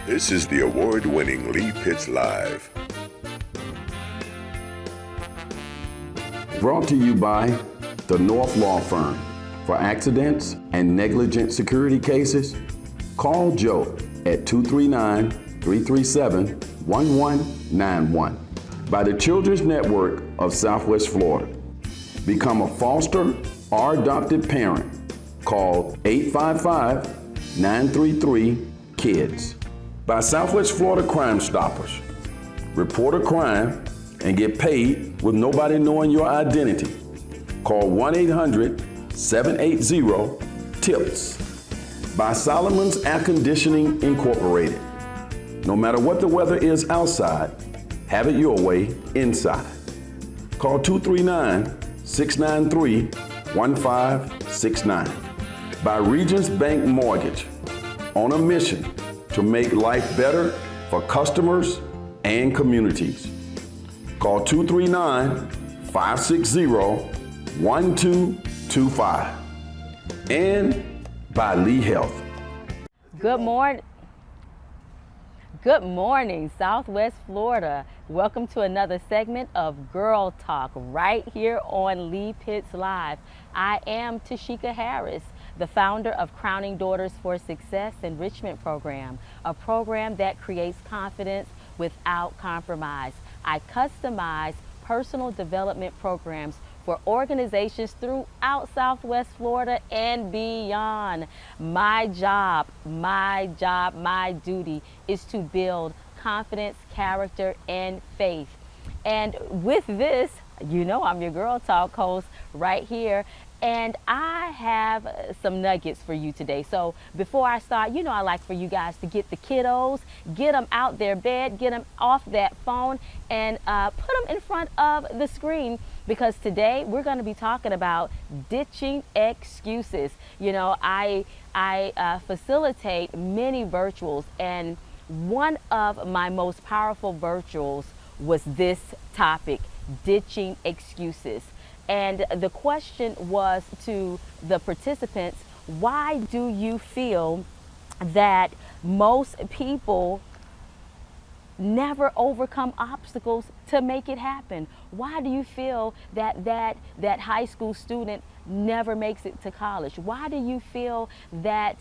This is the award-winning Lee Pitts Live. Brought to you by the North Law Firm. For accidents and negligent security cases, call Joe at 239-337-1191. By the Children's Network of Southwest Florida. Become a foster or adopted parent. Call 855-933-KIDS. By Southwest Florida Crime Stoppers. Report a crime and get paid with nobody knowing your identity. Call 1-800-780-TIPS. By Solomon's Air Conditioning Incorporated. No matter what the weather is outside, have it your way inside. Call 239-693-1569. By Regions Bank Mortgage. On a mission to make life better for customers and communities. Call 239-560-1225. And by Lee Health. Good morning. Good morning, Southwest Florida. Welcome to another segment of Girl Talk right here on Lee Pitts Live. I am Tasheekia Harris, the founder of Crowning Daughters for Success Enrichment Program, a program that creates confidence without compromise. I customize personal development programs for organizations throughout Southwest Florida and beyond. My job, my duty is to build confidence, character, and faith. And with this, you know I'm your Girl Talk host right here. And I have some nuggets for you today. So before I start, you know I like for you guys to get the kiddos, get them out their bed, get them off that phone, and put them in front of the screen, because today we're going to be talking about ditching excuses. You know, I facilitate many virtuals, and one of my most powerful virtuals was this topic, ditching excuses. And the question was to the participants, why do you feel that most people never overcome obstacles to make it happen? Why do you feel that high school student never makes it to college? Why do you feel that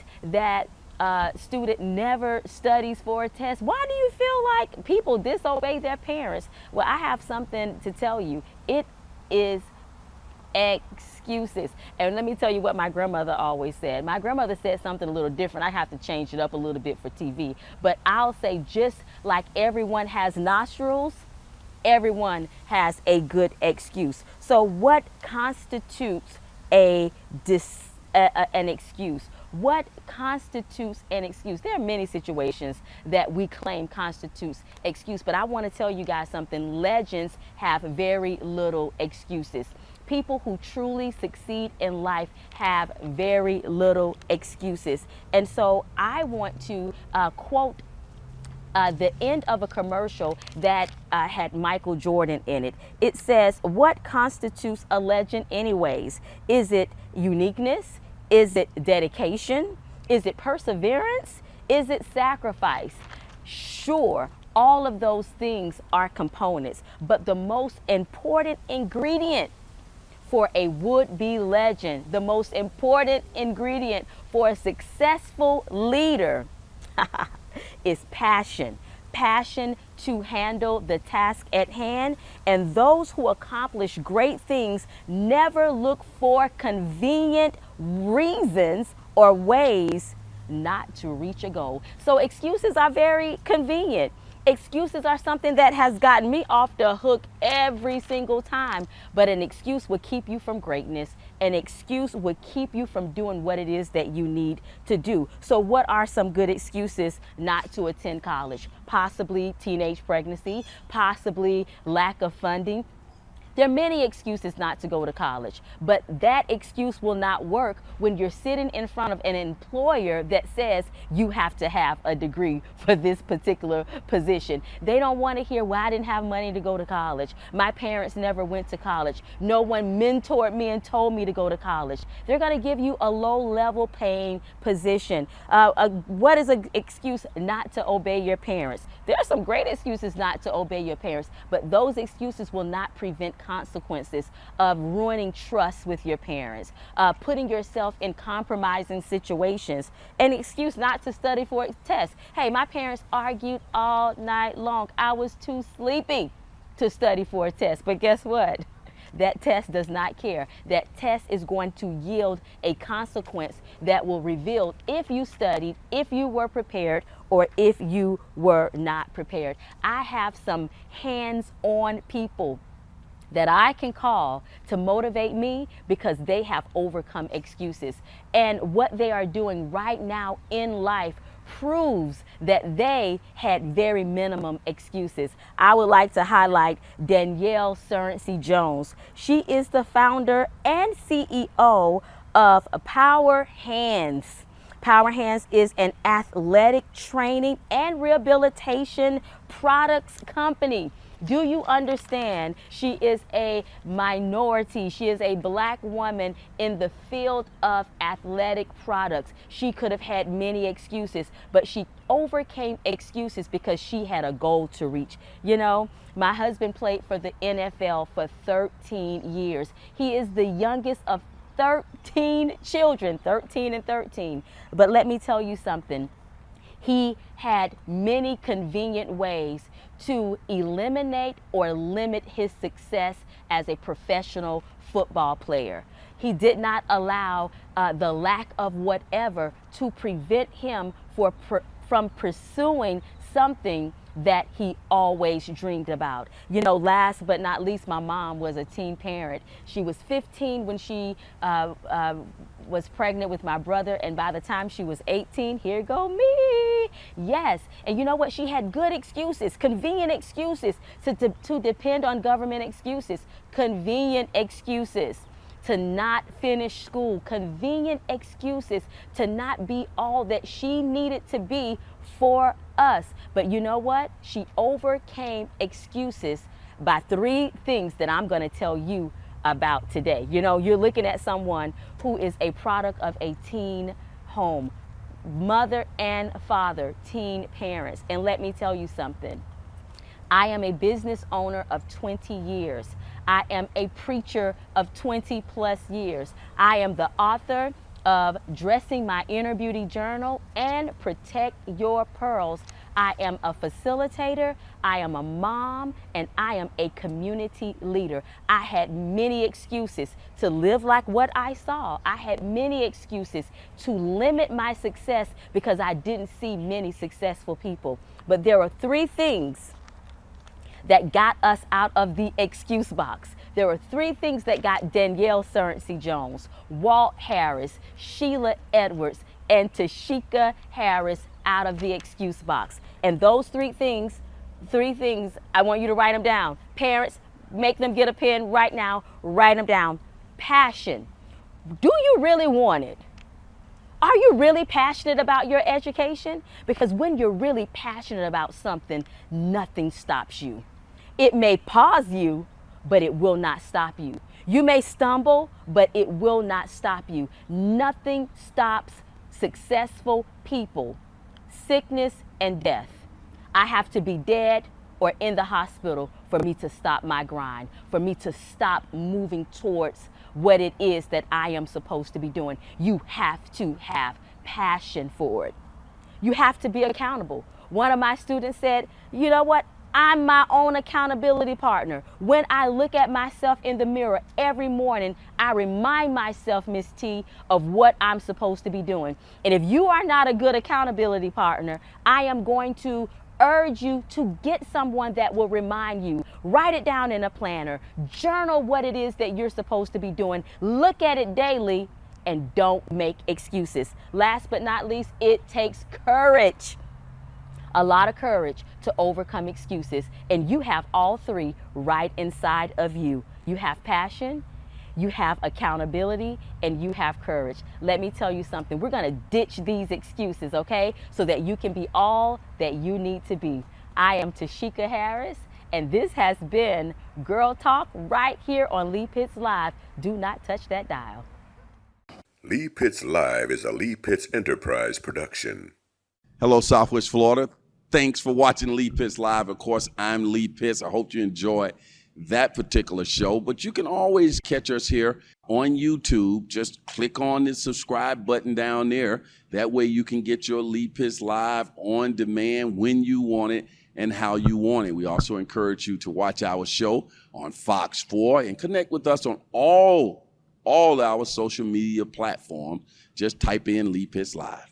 student never studies for a test? Why do you feel like people disobey their parents? Well, I have something to tell you. It is excuses. And let me tell you what my grandmother always said. My grandmother said something a little different. I have to change it up a little bit for TV. But I'll say, just like everyone has nostrils, everyone has a good excuse. So what constitutes an excuse? What constitutes an excuse? There are many situations that we claim constitutes excuse, but I want to tell you guys something. Legends have very little excuses. People who truly succeed in life have very little excuses. And so I want to quote the end of a commercial that had Michael Jordan in it. It says, what constitutes a legend anyways? Is it uniqueness? Is it dedication? Is it perseverance? Is it sacrifice? Sure, all of those things are components, but the most important ingredient for a would-be legend, the most important ingredient for a successful leader is passion. Passion to handle the task at hand. And those who accomplish great things never look for convenient reasons or ways not to reach a goal. So excuses are very convenient. Excuses are something that has gotten me off the hook every single time. But an excuse would keep you from greatness. An excuse would keep you from doing what it is that you need to do. So what are some good excuses not to attend college? Possibly teenage pregnancy, possibly lack of funding. There are many excuses not to go to college, but that excuse will not work when you're sitting in front of an employer that says you have to have a degree for this particular position. They don't want to hear, well, I didn't have money to go to college. My parents never went to college. No one mentored me and told me to go to college. They're going to give you a low-level paying position. What is an excuse not to obey your parents? There are some great excuses not to obey your parents, but those excuses will not prevent consequences of ruining trust with your parents, putting yourself in compromising situations. An excuse not to study for a test. Hey, my parents argued all night long. I was too sleepy to study for a test, but guess what? That test does not care. That test is going to yield a consequence that will reveal if you studied, if you were prepared, or if you were not prepared. I have some hands-on people that I can call to motivate me because they have overcome excuses. And what they are doing right now in life proves that they had very minimum excuses. I would like to highlight Danielle Currency Jones. She is the founder and CEO of Power Hands. Power Hands is an athletic training and rehabilitation products company. Do you understand? She is a minority. She is a black woman in the field of athletic products. She could have had many excuses, but she overcame excuses because she had a goal to reach. You know, my husband played for the NFL for 13 years. He is the youngest of 13 children, 13 and 13. But let me tell you something. He had many convenient ways to eliminate or limit his success as a professional football player. He did not allow the lack of whatever to prevent him from pursuing something that he always dreamed about. You know, last but not least, my mom was a teen parent. She was 15 when she was pregnant with my brother, and by the time she was 18, here go me. Yes, and you know what? She had good excuses, convenient excuses to depend on government excuses, convenient excuses to not finish school, convenient excuses to not be all that she needed to be for us. But you know what? She overcame excuses by 3 things that I'm going to tell you about today. You know, you're looking at someone who is a product of a teen home, mother and father, teen parents. And let me tell you something. I am a business owner of 20 years. I am a preacher of 20 plus years. I am the author of Dressing My Inner Beauty Journal and Protect Your Pearls. I am a facilitator, I am a mom, and I am a community leader. I had many excuses to live like what I saw. I had many excuses to limit my success because I didn't see many successful people. But there are 3 things that got us out of the excuse box. There were 3 things that got Danielle Currency Jones, Walt Harris, Sheila Edwards, and Tasheekia Perry-Harris out of the excuse box. And those 3 things, I want you to write them down. Parents, make them get a pen right now, write them down. Passion. Do you really want it? Are you really passionate about your education? Because when you're really passionate about something, nothing stops you. It may pause you, but it will not stop you. You may stumble, but it will not stop you. Nothing stops successful people. Sickness and death. I have to be dead or in the hospital for me to stop my grind, for me to stop moving towards what it is that I am supposed to be doing. You have to have passion for it. You have to be accountable. One of my students said, you know what? I'm my own accountability partner. When I look at myself in the mirror every morning, I remind myself, Miss T, of what I'm supposed to be doing. And if you are not a good accountability partner, I am going to urge you to get someone that will remind you. Write it down in a planner. Journal what it is that you're supposed to be doing. Look at it daily and don't make excuses. Last but not least, it takes courage. A lot of courage to overcome excuses, and you have all 3 right inside of you. You have passion, you have accountability, and you have courage. Let me tell you something. We're going to ditch these excuses, okay? So that you can be all that you need to be. I am Tasheekia Harris, and this has been Girl Talk right here on Lee Pitts Live. Do not touch that dial. Lee Pitts Live is a Lee Pitts Enterprise production. Hello, Southwest Florida. Thanks for watching Lee Pitts Live. Of course, I'm Lee Pitts. I hope you enjoy that particular show, but you can always catch us here on YouTube. Just click on the subscribe button down there. That way you can get your Lee Pitts Live on demand when you want it and how you want it. We also encourage you to watch our show on Fox 4 and connect with us on all our social media platforms. Just type in Lee Pitts Live.